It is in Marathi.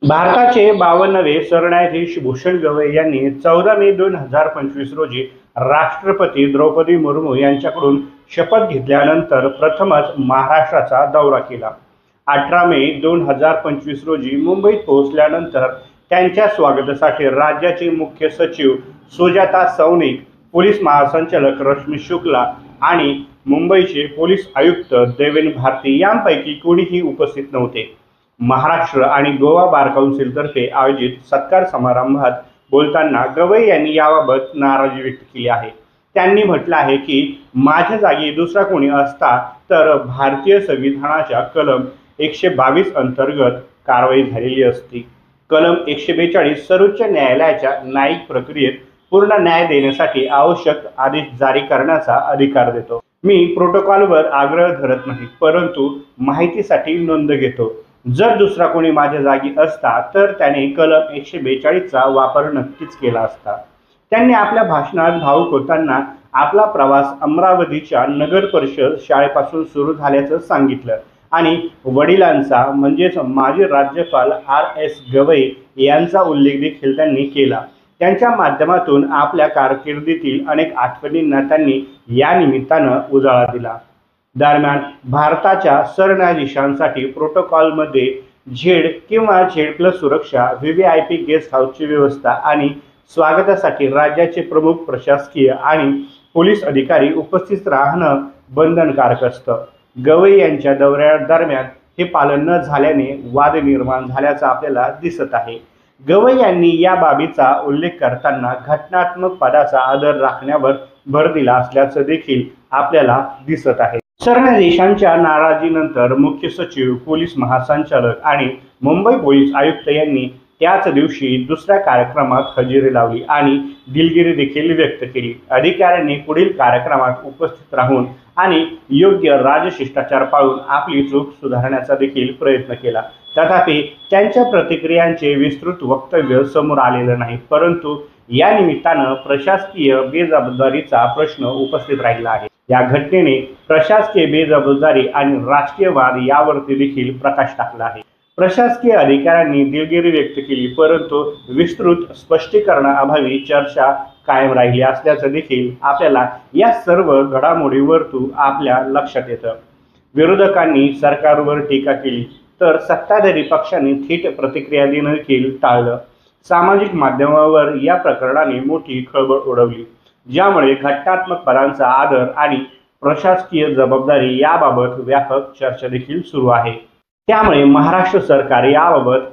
भारताचे 52वे सरन्यायाधीश भूषण गवई यांनी 14 मे 2025 रोजी राष्ट्रपती द्रौपदी मुर्मू यांच्याकडून शपथ घेतल्यानंतर प्रथमच महाराष्ट्राचा दौरा केला। 18 मे 2025 रोजी मुंबईत पोहोचल्यानंतर त्यांच्या स्वागतासाठी राज्याचे मुख्य सचिव सुजाता सौनिक, पोलीस महासंचालक रश्मी शुक्ला आणि मुंबईचे पोलीस आयुक्त देवेन भारती यांपैकी कोणीही उपस्थित नव्हते। महाराष्ट्र आणि गोवा बार काउन्सिलतर्फे आयोजित सत्कार समारंभात बोलताना गवई यांनी याबाबत नाराजी व्यक्त केली आहे। त्यांनी म्हटलं आहे की माझ्या जागी दुसरा कोणी असता तर भारतीय संविधानाच्या कलम 122 अंतर्गत कारवाई झालेली असती। कलम 142 सर्वोच्च न्यायालयाच्या न्यायिक प्रक्रियेत पूर्ण न्याय देण्यासाठी आवश्यक आदेश जारी करण्याचा अधिकार देतो। मी प्रोटोकॉलवर आग्रह धरत नाही, परंतु माहितीसाठी नोंद घेतो। जर दुसरा कोणी माझ्या जागी असता तर त्याने कलम 142 चा वापर नक्कीच केला असता। त्यांनी आपल्या भाषणात भावुक होताना आपला प्रवास अमरावतीच्या नगर परिषद शाळेपासून सुरू झाल्याचं सांगितलं आणि वडिलांचा म्हणजेच माजी राज्यपाल RS गवई यांचा उल्लेख देखील त्यांनी केला। त्यांच्या माध्यमातून आपल्या कारकिर्दीतील अनेक आठवणींना त्यांनी या निमित्तानं उजाळा दिला। दरम्यान भारताच्या सरन्यायाधीशांसाठी प्रोटोकॉलमध्ये झेड किंवा झेड+ सुरक्षा, VVIP गेस्ट हाऊसची व्यवस्था आणि स्वागतासाठी राज्याचे प्रमुख प्रशासकीय आणि पोलीस अधिकारी उपस्थित राहणं बंधनकारक असतं। गवई यांच्या दौऱ्यादरम्यान हे पालन न झाल्याने वाद निर्माण झाल्याचं आपल्याला दिसत आहे। गवई यांनी या बाबीचा उल्लेख करताना घटनात्मक पदाचा आदर राखण्यावर भर दिला असल्याचं देखील आपल्याला दिसत आहे। सरन्यायाधीशांच्या नाराजीनंतर मुख्य सचिव, पोलीस महासंचालक आणि मुंबई पोलीस आयुक्त यांनी त्याच दिवशी दुसऱ्या कार्यक्रमात हजेरी लावली आणि दिलगिरी देखील व्यक्त केली। अधिकाऱ्यांनी पुढील कार्यक्रमात उपस्थित राहून आणि योग्य राजशिष्टाचार पाळून आपली चूक सुधारण्याचा देखील प्रयत्न केला। तथापि त्यांच्या प्रतिक्रियांचे विस्तृत वक्तव्य समोर आलेलं नाही, परंतु या निमित्तानं प्रशासकीय बेजबाबदारीचा प्रश्न उपस्थित राहिला आहे। या घटनेने प्रशासकीय बेजबाबदारी आणि राजकीय वाद यावरती देखील प्रकाश टाकला आहे। प्रशासकीय अधिकाऱ्यांनी दिलगिरी व्यक्त केली, परंतु विस्तृत स्पष्टीकरणाअभावी चर्चा कायम राहिली असल्याचं देखील आपल्याला या सर्व घडामोडीवरतून आपल्या लक्षात येतं। विरोधकांनी सरकारवर टीका केली तर सत्ताधारी पक्षाने थेट प्रतिक्रिया देणं देखील टाळलं। सामाजिक माध्यमावर या प्रकरणाने मोठी खळबळ उडवली, ज्यामुळे घटनात्मक पदांचा आदर आणि प्रशासकीय जबाबदारी याबाबत व्यापक चर्चा देखील सुरू आहे। त्यामुळे महाराष्ट्र सरकार याबाबत